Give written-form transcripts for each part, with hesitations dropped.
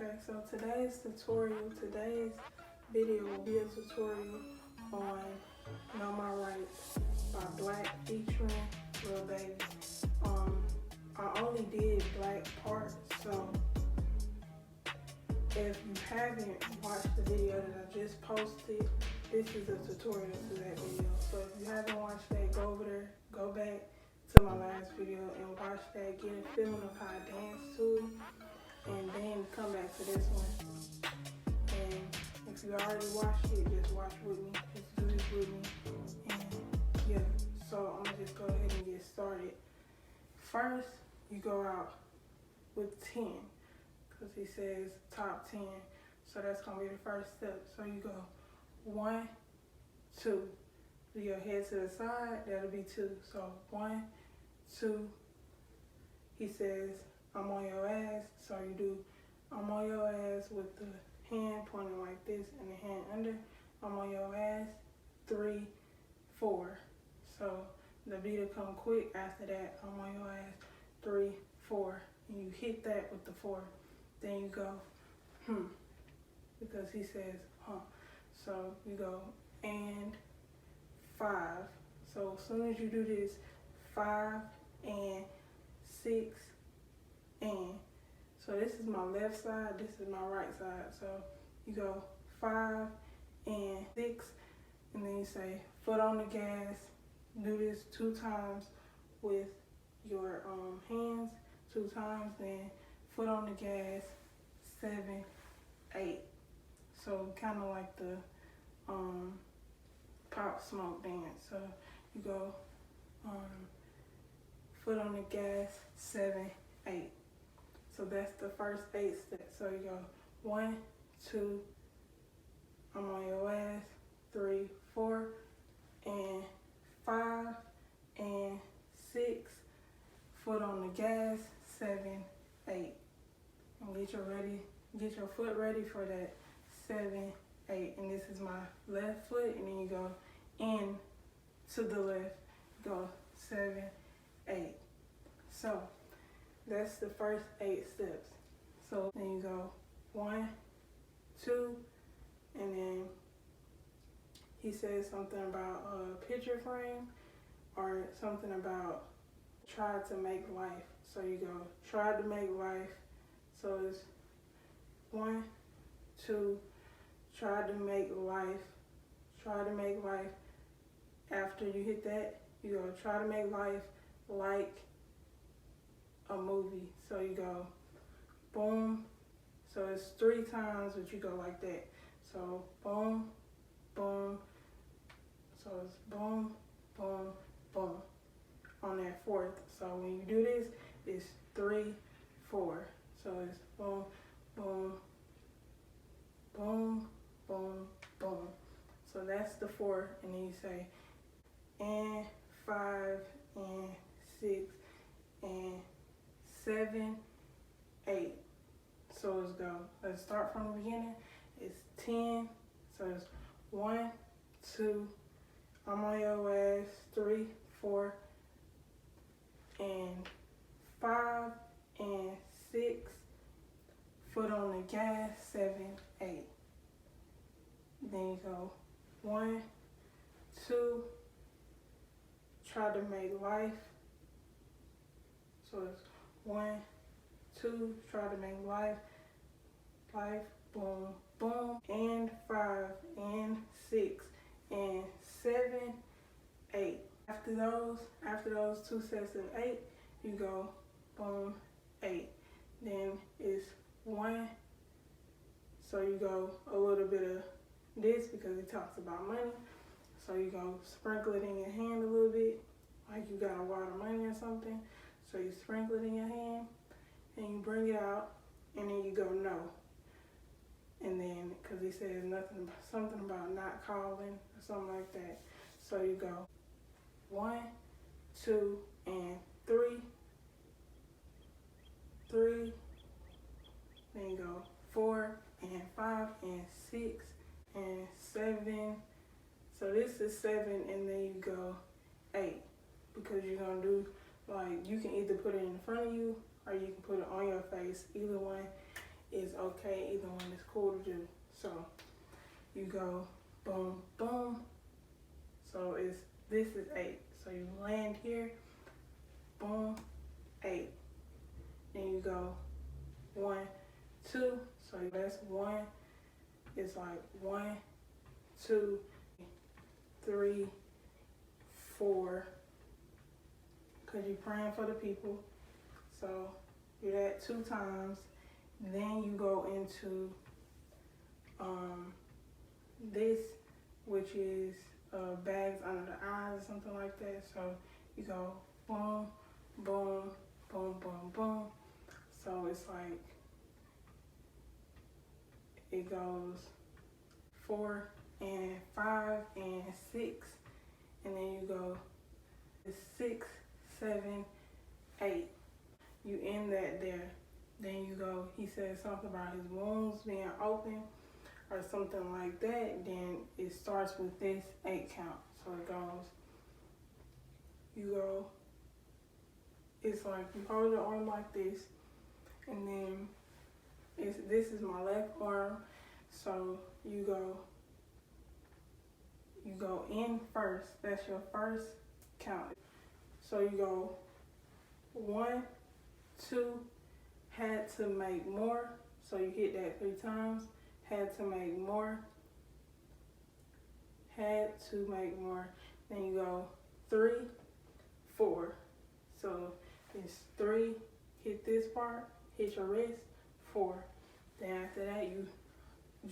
Okay, so today's video will be a tutorial on Know My Rights by Black featuring Lil Baby. I only did Black part, so if you haven't watched the video that I just posted, this is a tutorial to that video. So if you haven't watched that, go over there, go back to my last video and watch that, get a feeling of how I dance to it, and then come back to this one. And if you already watched it, just watch with me, just do this with me. And yeah, so I'm gonna just go ahead and get started. First, you go out with 10, because he says top 10. So that's gonna be the first step. So you go 1, 2. Do your head to the side, that'll be 2. So 1, 2. He says, I'm on your ass. So you do, I'm on your ass with the hand pointing like this and the hand under. I'm on your ass. 3, 4. So the beat will come quick after that. I'm on your ass. 3, 4. And you hit that with the 4. Then you go, because he says, So you go, and 5. So as soon as you do this, 5 and 6 and. So this is my left side, this is my right side. So you go 5 and 6, and then you say foot on the gas. Do this 2 times with your hands, 2 times, then foot on the gas, 7, 8. So kind of like the Pop Smoke dance. So you go foot on the gas, 7, 8. So that's the first 8 steps. So you go 1, 2, I'm on your ass, 3, 4, and 5 and 6, foot on the gas, 7, 8. And get your foot ready for that 7, 8. And this is my left foot, and then you go in to the left, go 7, 8. So that's the first 8 steps. So then you go 1, 2, and then he says something about a picture frame or something about try to make life. So you go try to make life. So it's 1, 2, try to make life. Try to make life. After you hit that, you go try to make life like a movie. So you go boom. So it's 3 times, but you go like that. So boom, boom. So it's boom, boom, boom on that 4th. So when you do this, it's 3, 4. So it's boom, boom, boom, boom, boom. So that's the 4, and then you say and 5 and 6 and 7, 8. So let's go. Let's start from the beginning. It's 10. So it's 1, 2, I'm on your ass, 3, 4, and 5 and 6, foot on the gas, 7, 8. Then you go 1, 2, try to make life. So it's 1, 2, try to make life, boom, boom, and 5 and 6 and 7, 8. After those 2 sets of 8, you go boom, 8. Then it's 1. So you go a little bit of this because he talks about money. So you go sprinkle it in your hand a little bit, like you got a wad of money or something. So you sprinkle it in your hand and you bring it out, and then you go no. And then, because he says something about not calling or something like that. So you go 1, 2, and 3, 3. Then you go 4 and 5 and 6 and 7. So this is 7, and then you go 8, because you're gonna do, like, you can either put it in front of you or you can put it on your face. Either one is okay, either one is cool to do. So you go boom, boom. So this is 8. So you land here, boom, 8. Then you go 1, 2. So that's 1. It's like 1, 2, 3, 4. Cause you're praying for the people. So do that 2 times. Then you go into this, which is bags under the eyes or something like that. So you go boom, boom, boom, boom, boom. So it's like it goes 4 and 5 and 6, and then you go 6, 7, 8. You end that there. Then you go, he says something about his wounds being open or something like that. Then it starts with this 8 count. So it goes, you go, it's like you hold your arm like this, and then this is my left arm. So you go in first. That's your first count. So you go 1, 2, had to make more. So you hit that 3 times. Had to make more. Had to make more. Then you go 3, 4. So it's 3, hit this part, hit your wrist, 4. Then after that you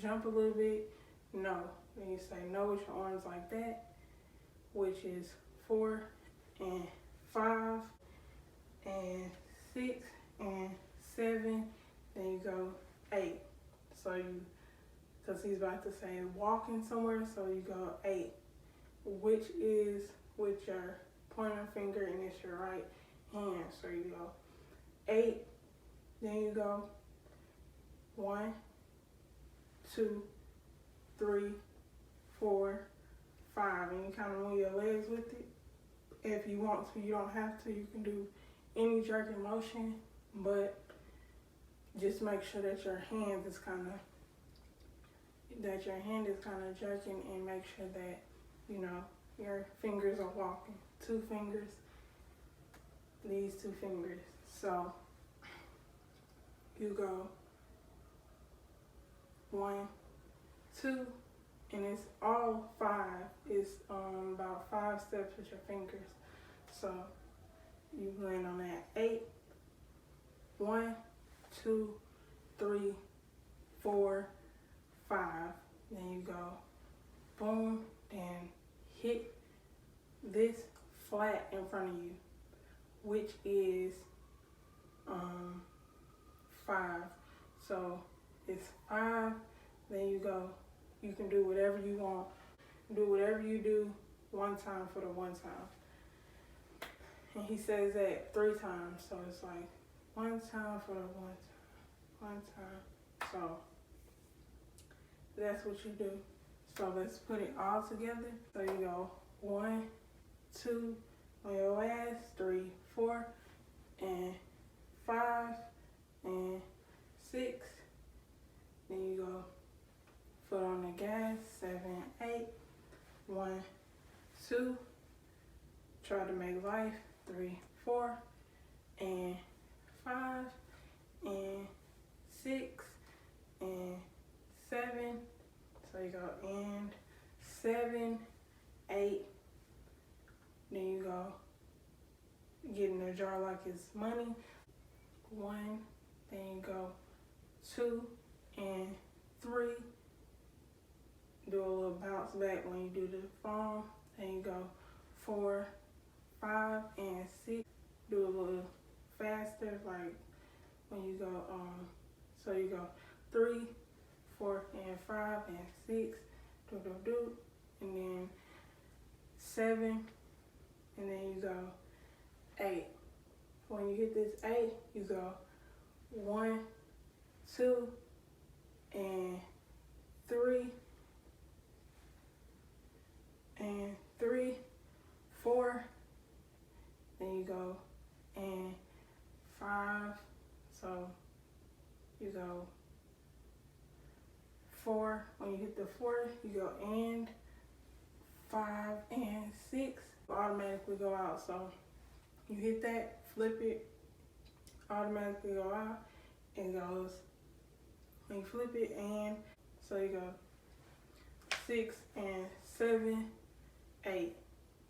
jump a little bit, no. Then you say no with your arms like that, which is 4 and 5 and 6 and 7. Then you go 8. So because he's about to say walking somewhere, so you go 8, which is with your pointer finger and it's your right hand. So you go 8, then you go 1, 2, 3, 4, 5, and you kind of move your legs with it. If you want to, you don't have to. You can do any jerking motion, but just make sure that your hand is kind of jerking, and make sure that your fingers are walking. 2 fingers, these 2 fingers. So you go 1, 2, and it's all 5. It's about 5 steps with your fingers. So you land on that 8. 1, 2, 3, 4, 5. Then you go boom, then hit this flat in front of you, which is 5. So it's 5. Then you go. You can do whatever you want. Do whatever you do 1 time for the 1 time. And he says that 3 times. So it's like 1 time for the 1 time. 1 time. So that's what you do. So let's put it all together. So you go 1, 2 on your ass, 3, 4, and 5, and 6. Then you go foot on the gas, 7, 8, 1, 2, try to make life, 3, 4, and 5, and 6, and 7. So you go and 7, 8. Then you go get in the jar like it's money. 1. Then you go 2 and 3. Do a little bounce back when you do the phone. Then you go 4, 5, and 6. Do a little faster, like when you go so you go 3, 4, and 5, and 6. Do, and then 7, and then you go 8. When you hit this 8, you go 1, 2, and 3, and 3, 4. Then you go and 5. So you go 4. When you hit the 4, you go and 5 and 6. Automatically go out. So you hit that, flip it, automatically go out. It goes, when you flip it, and so you go 6 and 7, 8.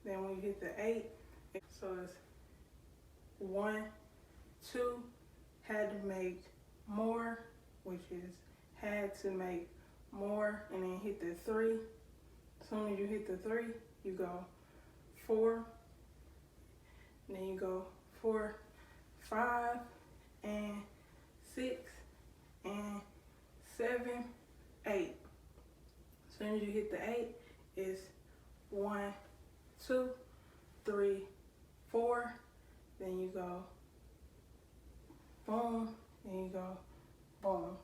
Then when you hit the 8, so it's 1, 2, had to make more, which is had to make more, and then hit the 3. As soon as you hit the 3, you go 4, and then you go 4, 5, and 6, and 7, 8. As soon as you hit the 8, it's 1, 2, 3, 4. Then you go boom, then you go boom.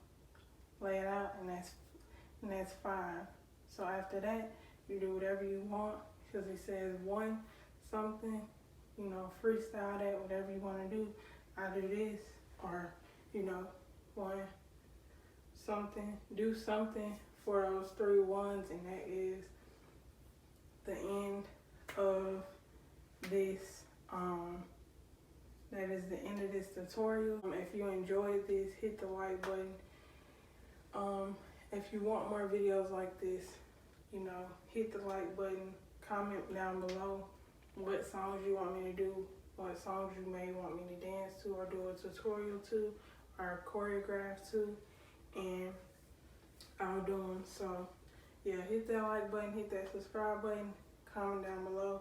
Lay it out, and that's 5. So after that, you do whatever you want, because it says 1 something, you know, freestyle that, whatever you want to do. I do this, or, you know, 1 something, do something for those 3 ones, and that is the end of this. That is the end of this tutorial. If you enjoyed this, hit the like button. If you want more videos like this, you know, hit the like button. Comment down below what songs you want me to do, what songs you may want me to dance to, or do a tutorial to, or choreograph to, and I'll do them. So yeah, hit that like button, hit that subscribe button, comment down below.